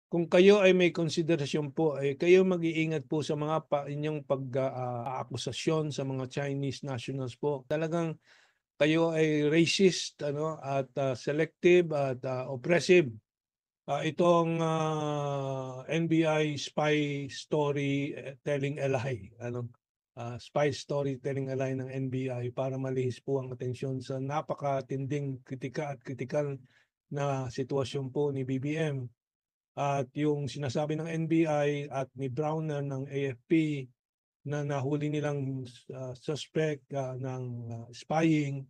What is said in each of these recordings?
Kung kayo ay may konsiderasyon po, kayo mag-iingat po sa mga inyong akusasyon sa mga Chinese nationals po. Talagang kayo ay racist at selective at oppressive. Itong NBI spy story telling a lie, spy story telling a lie ng NBI para malihis po ang atensyon sa napakatinding kritikal na sitwasyon po ni BBM. At yung sinasabi ng NBI at ni Browner ng AFP na nahuli nilang suspect ng spying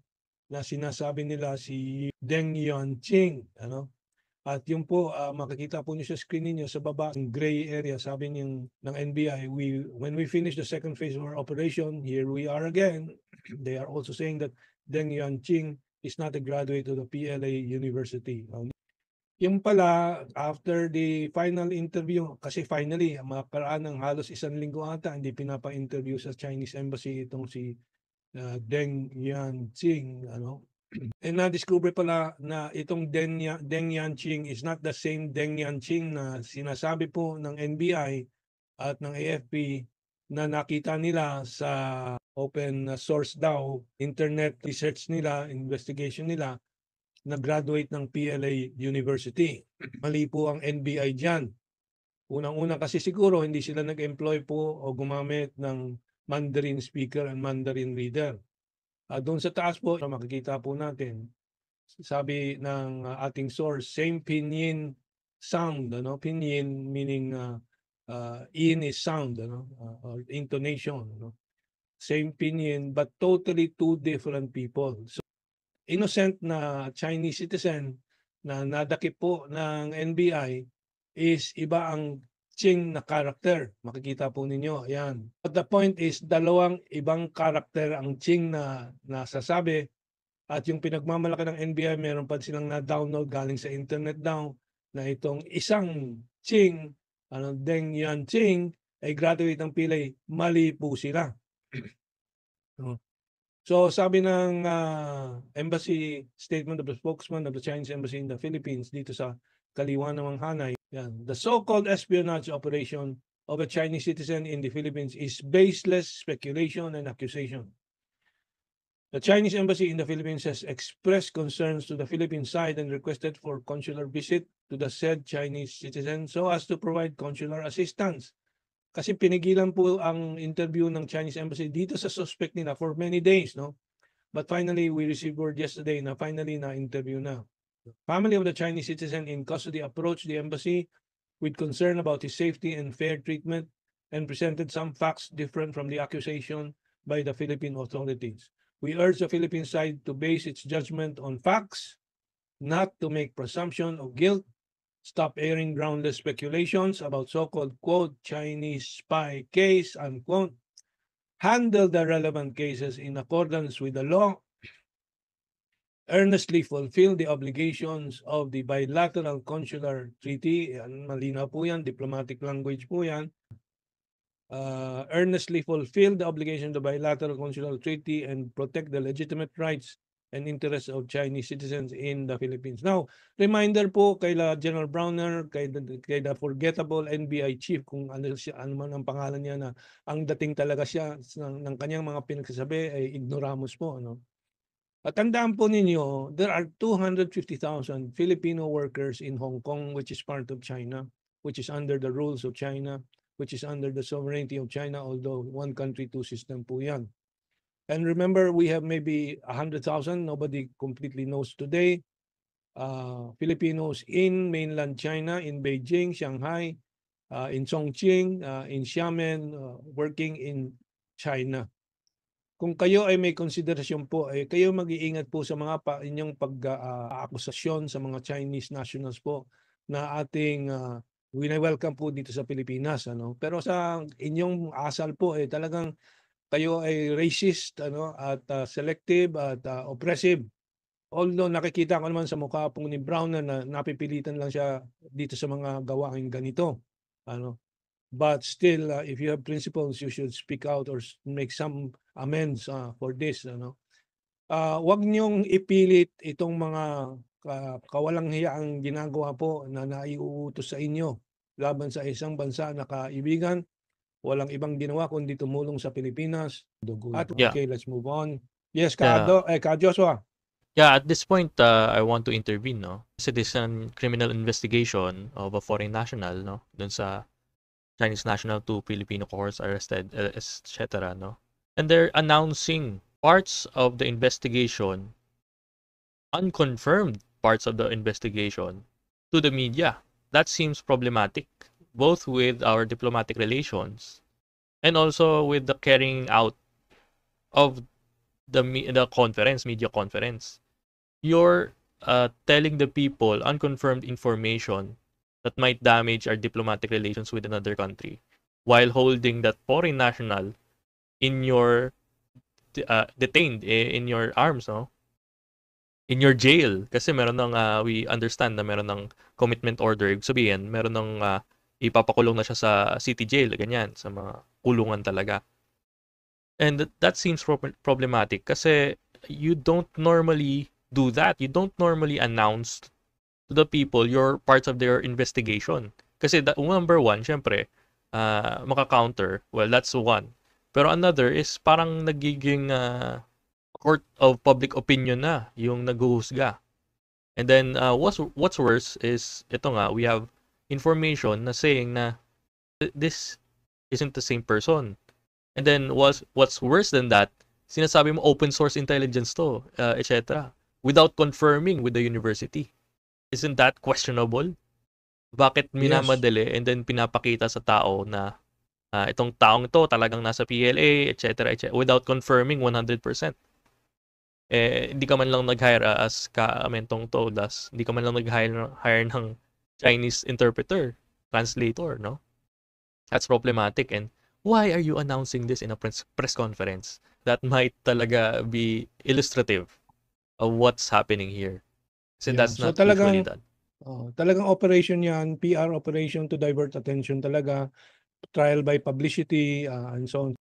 na sinasabi nila si Deng Yuanqing, At yung po, makikita po niyo sa screen niyo sa baba, yung gray area, sabi ng NBI, when we finish the second phase of our operation, here we are again. They are also saying that Deng Yuanqing is not a graduate of the PLA University. Yung pala, after the final interview, kasi finally, makaraan ng halos 1 linggo ata, hindi pinapa-interview sa Chinese Embassy itong si Deng Yanqing, na-discover pala na itong Deng Yanqing is not the same Deng Yanqing na sinasabi po ng NBI at ng AFP na nakita nila sa open source daw, internet research nila, investigation nila, na graduate ng PLA University. Mali po ang NBI dyan. Unang-una kasi siguro hindi sila nag-employ po o gumamit ng Mandarin speaker and Mandarin reader. Doon sa taas po, makikita po natin, sabi ng ating source, same pinyin sound, pinyin meaning in is sound, or intonation, same pinyin but totally two different people. So, innocent na Chinese citizen na nadakip po ng NBI is iba ang Qing na character. Makikita po ninyo, yan. But the point is, dalawang ibang character ang Qing na nasasabi at yung pinagmamalaki ng NBI, meron pa silang na-download galing sa internet daw na itong isang Qing, Deng Yanqing, ay graduate ng PLA, mali po sila. So sabi ng embassy statement of the spokesman of the Chinese Embassy in the Philippines dito sa kaliwa ng Hanay, the so-called espionage operation of a Chinese citizen in the Philippines is baseless speculation and accusation. The Chinese Embassy in the Philippines has expressed concerns to the Philippine side and requested for consular visit to the said Chinese citizen so as to provide consular assistance. Kasi pinigilan po ang interview ng Chinese Embassy dito sa suspect nila for many days, no? But finally, we received word yesterday na finally na-interview na. The family of the Chinese citizen in custody approached the embassy with concern about his safety and fair treatment and presented some facts different from the accusation by the Philippine authorities. We urge the Philippine side to base its judgment on facts, not to make presumption of guilt. Stop airing groundless speculations about so-called, quote, Chinese spy case, unquote. Handle the relevant cases in accordance with the law. Earnestly fulfill the obligations of the bilateral consular treaty. Malinaw po yan, diplomatic language po yan. Earnestly fulfill the obligation of the bilateral consular treaty and protect the legitimate rights and interests of Chinese citizens in the Philippines. Now, reminder po kay General Browner, kay the forgettable NBI chief, kung ano man ang pangalan niya, na ang dating talaga siya ng kanyang mga pinagsasabi ay ignoramus po. At tandaan po ninyo, there are 250,000 Filipino workers in Hong Kong, which is part of China, which is under the rules of China, which is under the sovereignty of China, although one country, two system po yan. And remember, we have maybe 100,000, nobody completely knows today, Filipinos in mainland China, in Beijing, Shanghai, in Chongqing, in Xiamen, working in China. Kung kayo ay may konsiderasyon po, kayo mag-iingat po sa mga inyong akusasyon sa mga Chinese nationals po na ating wini-welcome po dito sa Pilipinas. Pero sa inyong asal po, talagang kayo ay racist at selective at oppressive. Although nakikita ko naman sa mukha po ni Brown na napipilitan lang siya dito sa mga gawaing ganito. But still, if you have principles, you should speak out or make some amends for this. Huwag niyong ipilit itong mga kawalang hiyaang ginagawa po na naiuutos sa inyo. laban sa isang bansa na kaibigan. Walang ibang ginawa kundi tumulong sa Pilipinas. At Yeah. okay, let's move on. Yes, Yeah. Ka Joshua. Yeah, at this point, I want to intervene, no? Kasi this is a criminal investigation of a foreign national, no? Dun sa Chinese national, 2 Filipino cohorts arrested, etc., no? And they're announcing parts of the investigation, unconfirmed parts of the investigation, to the media. That seems problematic, both with our diplomatic relations and also with the carrying out of the media conference. You're telling the people unconfirmed information that might damage our diplomatic relations with another country while holding that foreign national in your detained in your arms, no? In your jail. Kasi meron ng we understand na meron ng commitment order. Ibig sabihin, meron ng ipapakulong na siya sa city jail, ganyan, sa mga kulungan talaga. And that seems problematic kasi you don't normally do that. You don't normally announce to the people your parts of their investigation. Kasi number one, syempre, maka-counter. Well, that's one. Pero another is parang nagiging court of public opinion na yung naghuhusga. And then what's worse is ito nga, we have information na saying na this isn't the same person. And then what's worse than that, sinasabi mo open source intelligence to, etc. Without confirming with the university. Isn't that questionable? Bakit minamadali and then pinapakita sa tao na itong taong ito talagang nasa PLA, etc., without confirming 100%. Hindi ka man lang nag-hire as Mentong told us, hindi ka man lang nag-hire ng Chinese interpreter, translator, no? That's problematic. And why are you announcing this in a press conference? That might talaga be illustrative of what's happening here. So that's So not usually talagang done. talagang operation 'yan, PR operation to divert attention talaga, trial by publicity, and so on.